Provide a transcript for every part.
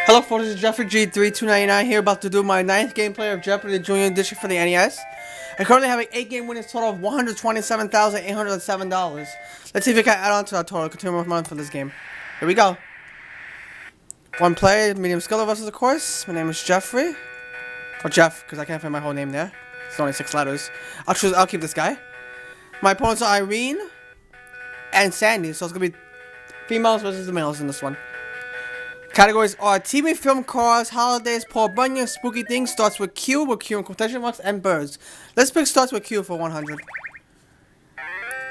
Hello folks, this is Jeffrey G3299 here, about to do my 9th gameplay of Jeopardy Junior Edition for the NES. I currently have an 8-game winnings total of $127,807. Let's see if we can add on to that total, continue with money for this game. Here we go. One player, medium skill versus, of course. My name is Jeffrey. Or Jeff, because I can't find my whole name there. It's only 6 letters. I'll keep this guy. My opponents are Irene and Sandy, so it's going to be females versus the males in this one. Categories are TV, film, cars, holidays, Paul Bunyan, spooky things. Starts with Q in quotation marks, and birds. Let's pick starts with Q for 100.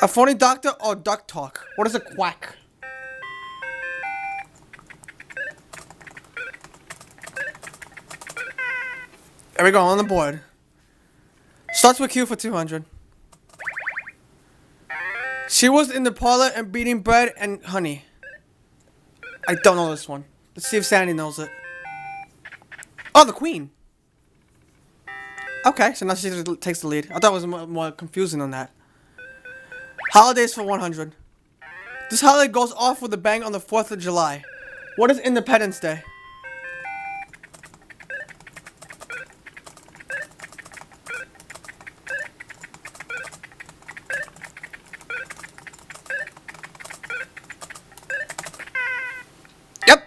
A phony doctor or duck talk? What is a quack? There we go, on the board. Starts with Q for 200. She was in the parlor and beating bread and honey. I don't know this one. Let's see if Sandy knows it. Oh, the queen. Okay, so now she takes the lead. I thought it was more confusing than that. Holidays for 100. This holiday goes off with a bang on the 4th of July. What is Independence Day? Yep.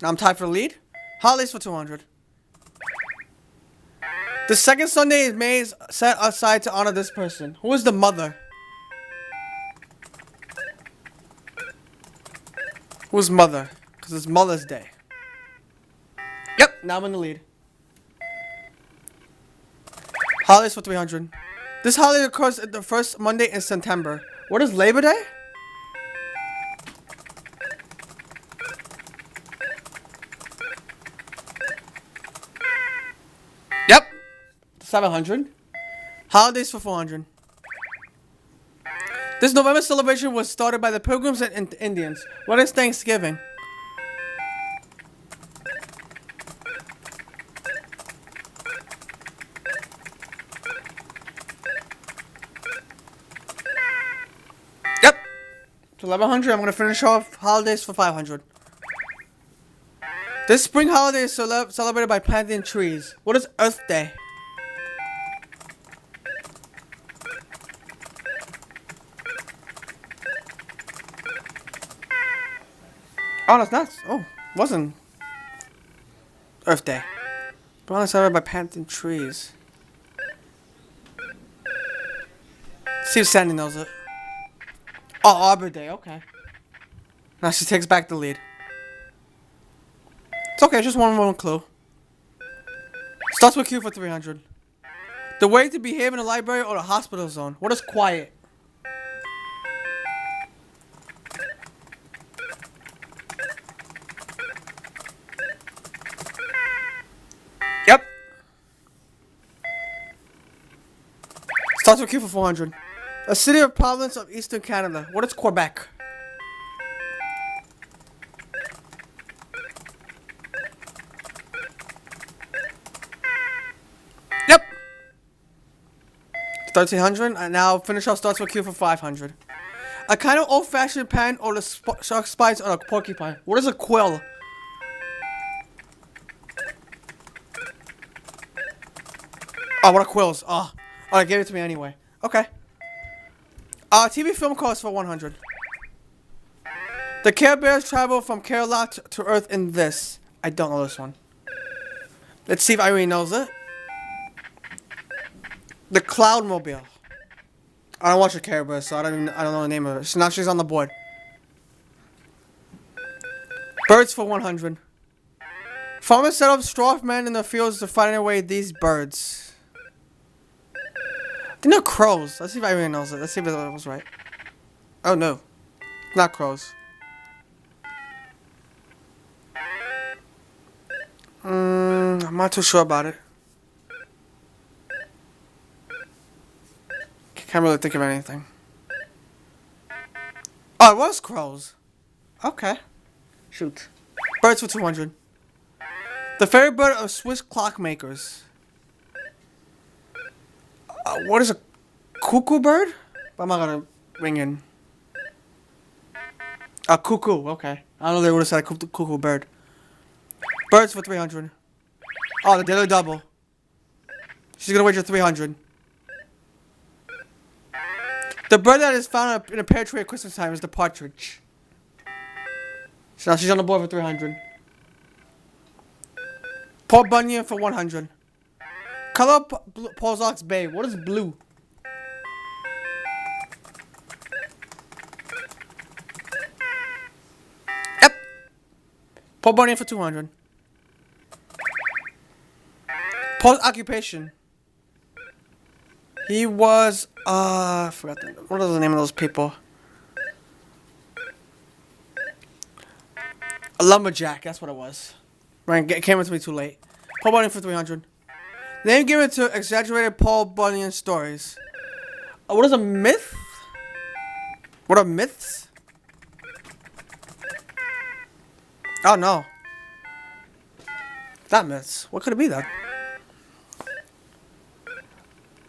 Now I'm tied for the lead. Holidays for 200. The second Sunday is May is set aside to honor this person. Who is the mother? Who's mother? Because it's Mother's Day. Yep, now I'm in the lead. Holidays for 300. This holiday occurs at the first Monday in September. What is Labor Day? Yep. 700. Holidays for 400. This November celebration was started by the Pilgrims and Indians. What is Thanksgiving? Yep. To 1100, I'm going to finish off holidays for 500. This spring holiday is celebrated by planting trees. What is Earth Day? Oh, that's not. Oh, wasn't Earth Day. But only celebrated by planting trees. See if Sandy knows it. Oh, Arbor Day. Okay. Now she takes back the lead. It's okay, just one more clue. Starts with Q for 300. The way to behave in a library or a hospital zone. What is quiet? Yep. Starts with Q for 400. A city or province of Eastern Canada. What is Quebec? Yep. 1300. And now finish off starts with Q for 500. A kind of old-fashioned pen or the shark spines on a porcupine. What is a quill? Oh, what are quills? Oh, alright, gave it to me anyway. Okay. TV film costs for 100. The Care Bears travel from Kerala to Earth in this. I don't know this one. Let's see if Irene knows it. The Cloudmobile. I don't watch the Care Bears, so I don't know the name of it. So now she's on the board. Birds for 100. Farmers set up straw men in the fields to find away these birds. They're not crows. Let's see if Irene knows it. Let's see if it was right. Oh no. Not crows. I'm not too sure about it. Can't really think of anything. Oh, it was crows. Okay. Shoot. Birds for 200. The fairy bird of Swiss clockmakers. What is a cuckoo bird? I'm not gonna ring in. A cuckoo, okay. I don't know they would have said a cuckoo bird. Birds for 300. Oh, the daily double. She's gonna wager 300. The bird that is found in a pear tree at Christmas time is the partridge. So now she's on the board for 300. Paul Bunyan for 100. Color Paul's Ox Bay. What is blue? Yep. Paul Bunyan for 200. Paul's occupation. He was, I forgot what was the name of those people? A lumberjack, that's what it was. Right, it came to me too late. Paul Bunyan for 300. Name given to exaggerated Paul Bunyan stories. What is a myth? What are myths? Oh no. Not myths. What could it be then?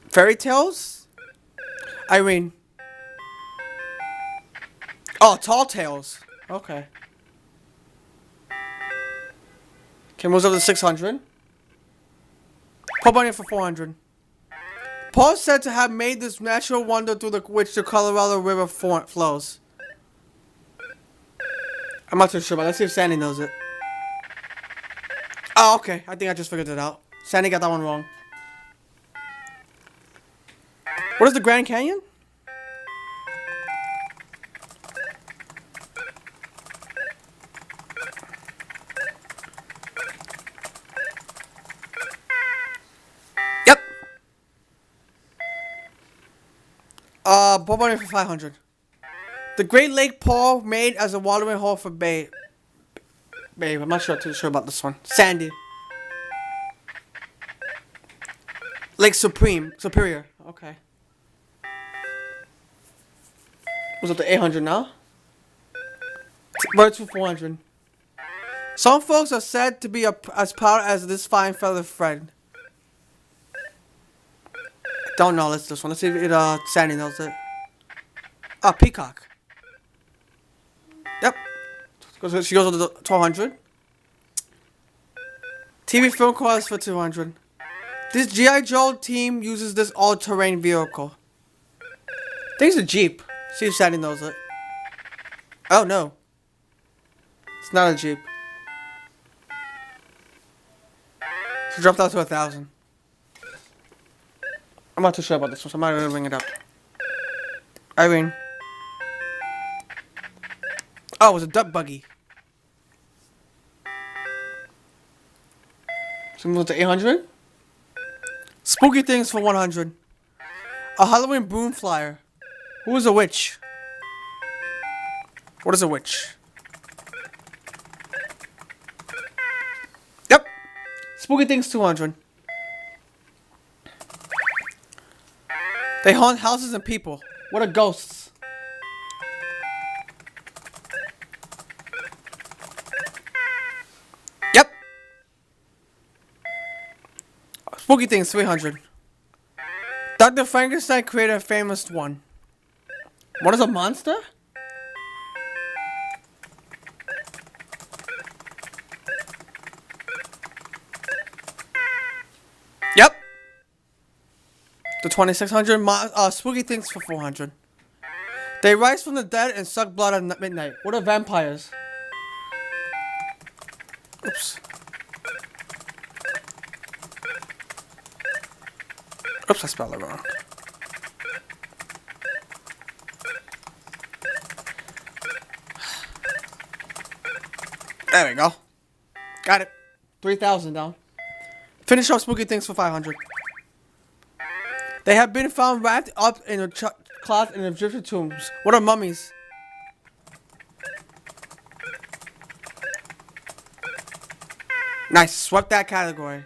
Fairy tales? Irene. Oh, tall tales. Okay. Okay, moves up to 600. Paul Bunyan for 400. Paul is said to have made this natural wonder through which the Colorado River flows. I'm not too sure, but let's see if Sandy knows it. Oh, okay. I think I just figured it out. Sandy got that one wrong. What is the Grand Canyon? Yep. Paul Bunyan for 500. The Great Lake Paul made as a watering hole for Babe. I'm not too sure about this one. Sandy. Lake Superior. Okay. Was up to 800 now? Birds for 400. Some folks are said to be as proud as this fine feather friend. Don't know. Let's this one. Let's see if Sandy knows it. Ah, peacock. Yep. She goes to the 1200. TV film cars for 200. This G.I. Joe team uses this all-terrain vehicle. I think it's a Jeep. See if Sandy knows it. Oh no. It's not a Jeep. She dropped out to 1,000. I'm not too sure about this one, so I'm not gonna ring it up. Irene. Oh, it was a duck buggy. So we move to 800. Spooky things for 100. A Halloween broom flyer. Who is a witch? What is a witch? Yep. Spooky things 200. They haunt houses and people. What are ghosts? Yep. Spooky things 300. Dr. Frankenstein created a famous one. What is a monster? Yep. The 2600 spooky things for 400. They rise from the dead and suck blood at midnight. What are vampires? Oops. Oops, I spelled it wrong. There we go. Got it. 3,000 down. Finish off spooky things for 500. They have been found wrapped up in a cloth in Egyptian tombs. What are mummies? Nice. Swept that category.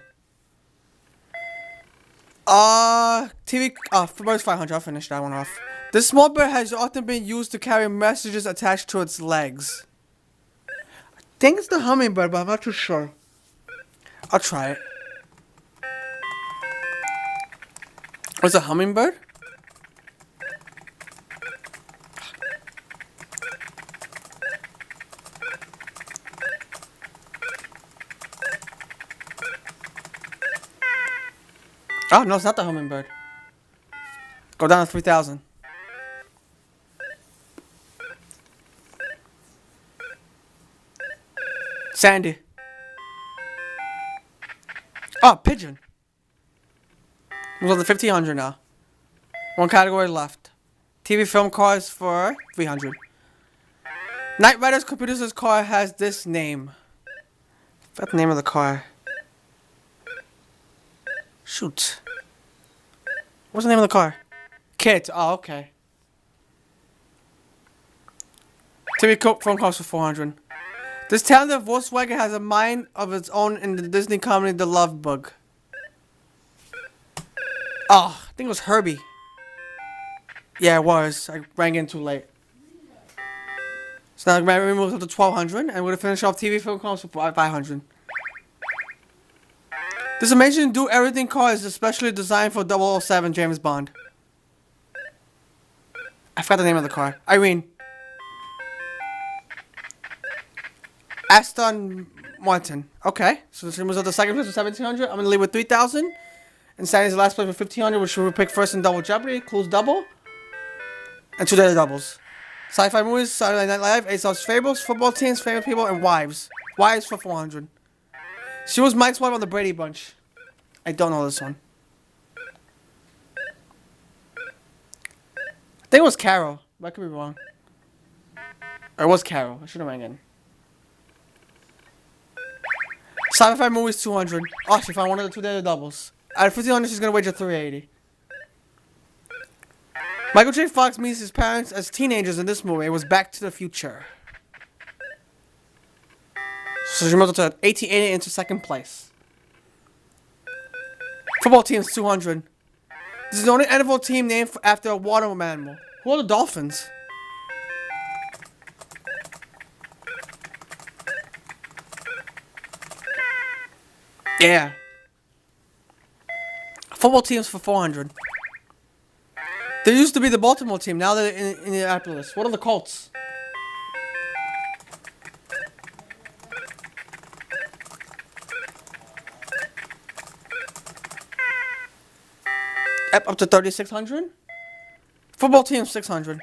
TV. For birds 500. I'll finish that one off. This small bird has often been used to carry messages attached to its legs. I think it's the hummingbird, but I'm not too sure. I'll try it. What's a hummingbird? Oh, no, it's not the hummingbird. Go down to 3,000. Sandy. Oh, pigeon. We're on the 1,500 now. One category left. TV film cars for 300. Knight Rider's computer's car has this name. What's the name of the car? Shoot. What's the name of the car? Kit. Oh, okay. TV phone calls for 400. This talented Volkswagen has a mind of its own in the Disney comedy The Love Bug. Oh, I think it was Herbie. Yeah, it was. I rang in too late. So now we move up to 1,200, and we're gonna finish off TV film calls for 500. This amazing do-everything car is especially designed for 007 James Bond. I forgot the name of the car. Irene. Aston Martin. Okay, so this was at the second place with 1,700. I'm gonna leave with 3,000. And Sandy's the last place with 1,500, which we will pick first in Double Jeopardy. Clues double. And 2 daily doubles. Sci-fi movies, Saturday Night Live, Aesop's Fables, football teams, famous people, and wives. Wives for 400. She was Mike's wife on the Brady Bunch. I don't know this one. I think it was Carol. But I could be wrong. Or it was Carol. I should have rang in. Sci-fi movies 200. Oh, she found one of the 2 daily doubles. Out of 1,500, she's gonna wager 380. Michael J. Fox meets his parents as teenagers in this movie. It was Back to the Future. So she moved up to 1880 into second place. Football team's 200. This is the only NFL team named after a water animal. Who are the Dolphins? Yeah. Football teams for 400. There used to be the Baltimore team. Now they're in Indianapolis. What are the Colts? Up to 3,600. Football team 600.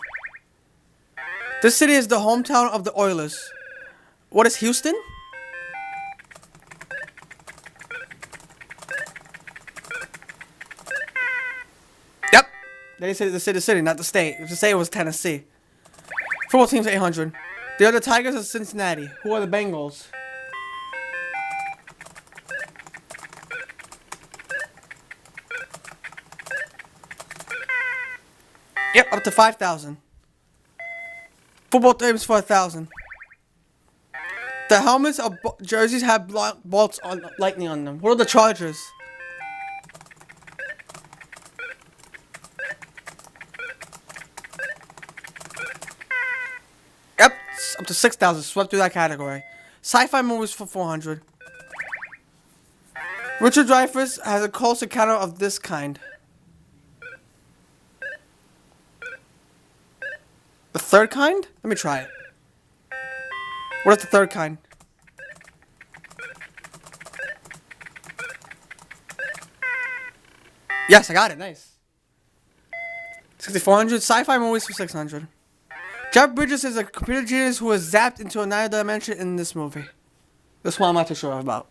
This city is the hometown of the Oilers. What is Houston? Yep. They said the city, not the state. If the state was Tennessee. Football team's 800. The other Tigers are Cincinnati. Who are the Bengals? Yep, up to 5,000. Football teams for 1,000. The helmets of jerseys have bolts on lightning on them. What are the Chargers? Yep, up to 6,000. Swept through that category. Sci-fi movies for 400. Richard Dreyfuss has a close encounter of this kind. The third kind? Let me try it. What is the third kind? Yes, I got it. Nice. 6,400. Sci-fi movies for 600. Jeff Bridges is a computer genius who was zapped into another dimension in this movie. This one I'm not too sure about.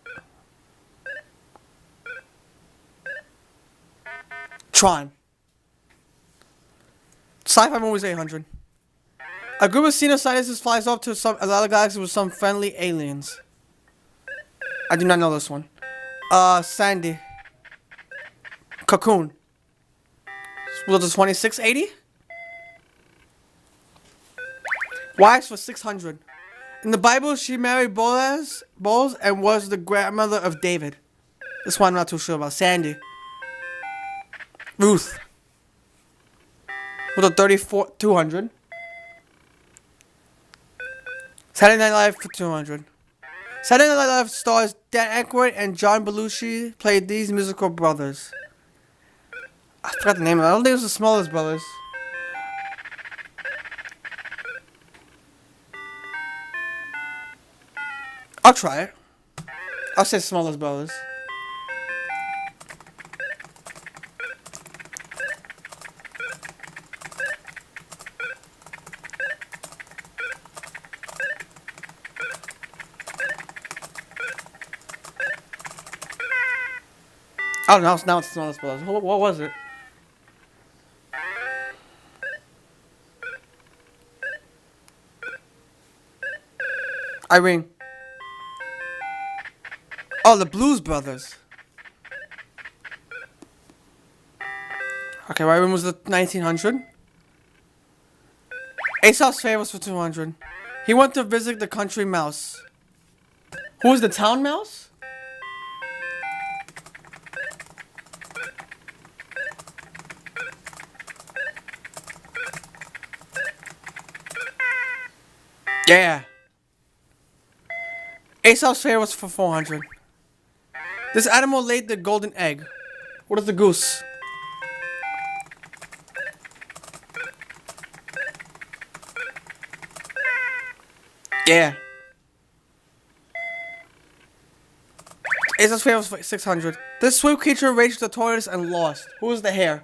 Tron. Sci-fi movies 800. A group of senior scientists flies off to another galaxy with some friendly aliens. I do not know this one. Sandy. Cocoon. Was it 2680? Wives for 600. In the Bible, she married Boaz and was the grandmother of David. This one I'm not too sure about. Sandy. Ruth. With a 200. Saturday Night Live for 200. Saturday Night Live stars Dan Aykroyd and John Belushi played these musical brothers. I forgot the name of it. I don't think it was the smallest brothers. I'll try it. I'll say smallest brothers. Oh, now it's Smaller Brothers. What was it? Irene. Oh, the Blues Brothers. Okay, Irene was the 1900. Aesop's favors for 200. He went to visit the country mouse. Who was the town mouse? Yeah. Aesop's favors for 400. This animal laid the golden egg. What is the goose? Yeah. Aesop's favors for 600. This swift creature raged the tortoise and lost. Who was the hare?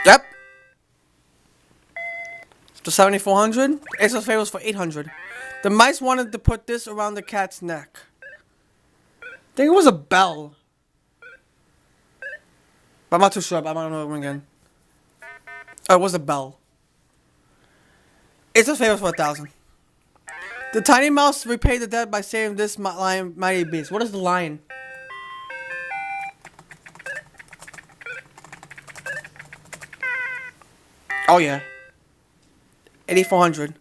Yep. To 7,400. Aesop's favors for 800. The mice wanted to put this around the cat's neck. I think it was a bell. But I'm not too sure, but I don't know again. Oh, it was a bell. Aesop's favors for 1,000. The tiny mouse repaid the debt by saving this lion, mighty beast. What is the lion? Oh yeah. 8,400.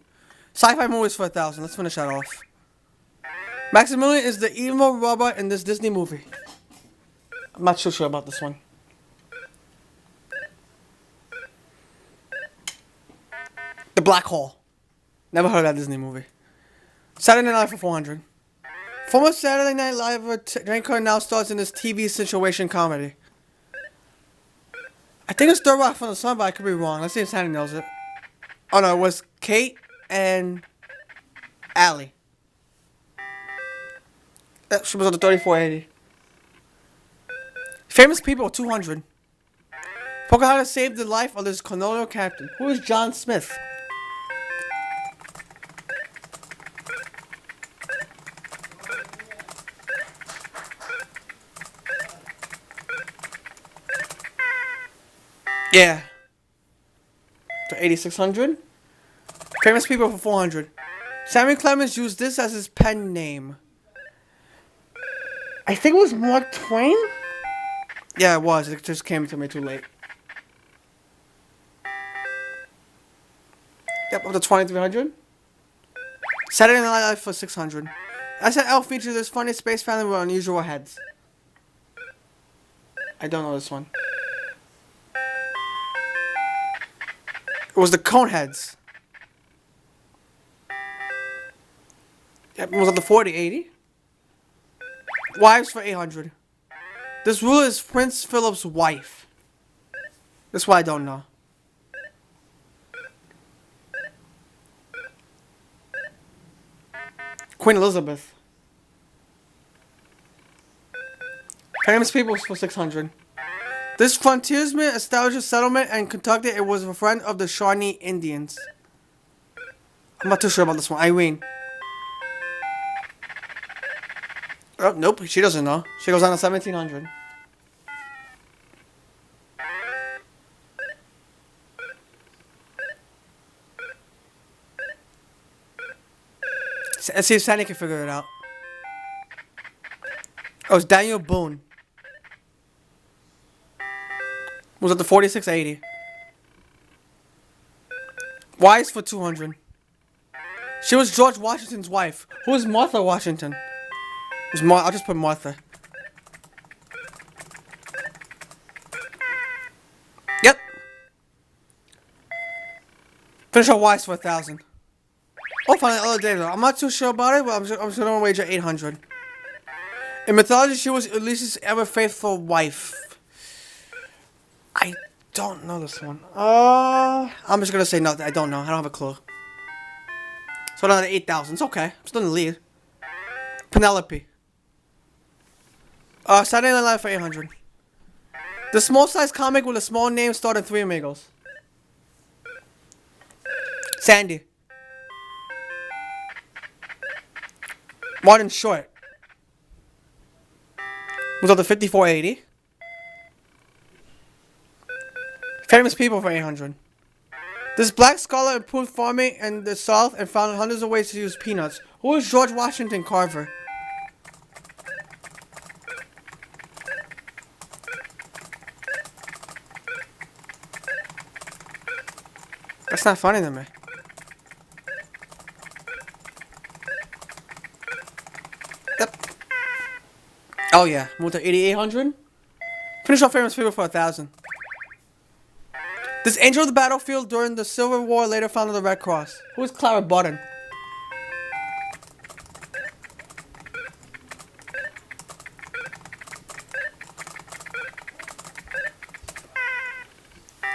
Sci-fi movies for 1,000. Let's finish that off. Maximilian is the evil robot in this Disney movie. I'm not too sure about this one. The Black Hole. Never heard of that Disney movie. Saturday Night Live for 400. Former Saturday Night Live Drinker now stars in this TV situation comedy. I think it's Third Rock from the Sun, but I could be wrong. Let's see if Sandy knows it. Oh no, it was Kate and Allie. She was on the 3480. Famous people, 200. Pocahontas saved the life of this colonial captain. Who is John Smith? Yeah. For 8,600. Famous people for 400. Sammy Clemens used this as his pen name. I think it was Mark Twain? Yeah, it was. It just came to me too late. Yep, up to 2,300. Saturday Night Live for 600. SNL features this funny space family with unusual heads. I don't know this one. It was the Coneheads. Yep, it was on the 4080. Wives for 800. This ruler is Prince Philip's wife. That's why I don't know. Queen Elizabeth. Famous people for 600. This frontiersman established a settlement and conducted it was a friend of the Shawnee Indians. I'm not too sure about this one. Irene. Oh, nope, she doesn't know. She goes on to 1,700. Let's see if Sandy can figure it out. Oh, it's Daniel Boone. Was it the 4680? Wise for 200. She was George Washington's wife. Who is Martha Washington? I'll just put Martha. Yep. Finish our Wise for 1,000. Oh, finally, the other day though. I'm not too sure about it, but I'm just gonna wager 800. In mythology, she was Ulysses' ever faithful wife. I don't know this one. I'm just gonna say nothing. I don't know. I don't have a clue. So another 8,000. It's okay. I'm still in the lead. Penelope. Saturday Night Live for 800. The small-sized comic with a small name starred in Three Amigos. Sandy. Martin Short. Was up to 5480. Famous people for 800. This black scholar improved farming in the South and found hundreds of ways to use peanuts. Who is George Washington Carver? That's not funny to me. Yep. Oh yeah, moved to 8800. Finish off famous people for 1000. This angel of the battlefield during the Civil War later founded the Red Cross. Who is Clara Barton?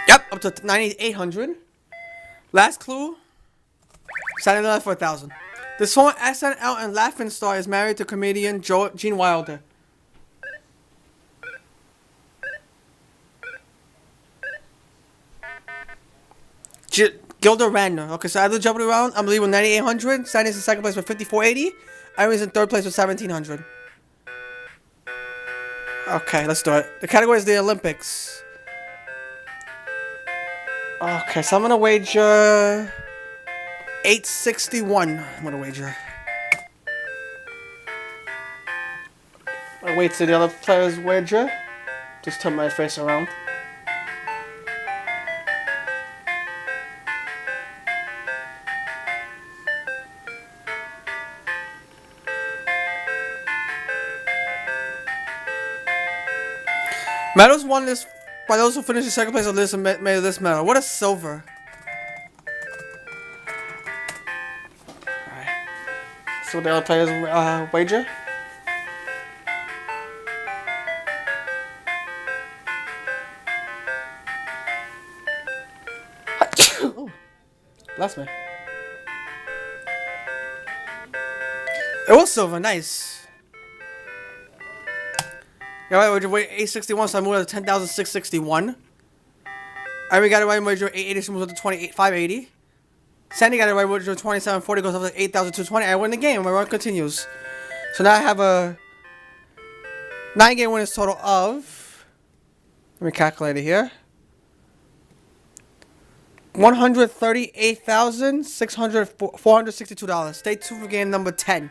Yep, up to 9800. Last clue. Saturday Night for 1000. This former SNL and Laughing star is married to comedian Gene Wilder. Gilda Radner. Okay, so I do Jeopardy round. I'm leaving with 9800. Sandy's in second place with 5480. Irene in third place with 1700. Okay, let's do it. The category is the Olympics. Okay, so I'm gonna wager 861. I'm gonna wager. I wait till the other players wager. Just turn my face around. Medals won this by those who finished in second place on this and made this medal. What a silver. Alright. So the other players wager. Oh, bless me. It was silver, nice. Yeah, right, we're 861, so I moved up to 10,661. Irene got it right, wager 880, so moved up to 580. Sandy got it right, wager 2740, goes up to 8,220. I win the game, my run continues. So now I have a 9-game winners total of, let me calculate it here, $138,462. Stay tuned for game number 10.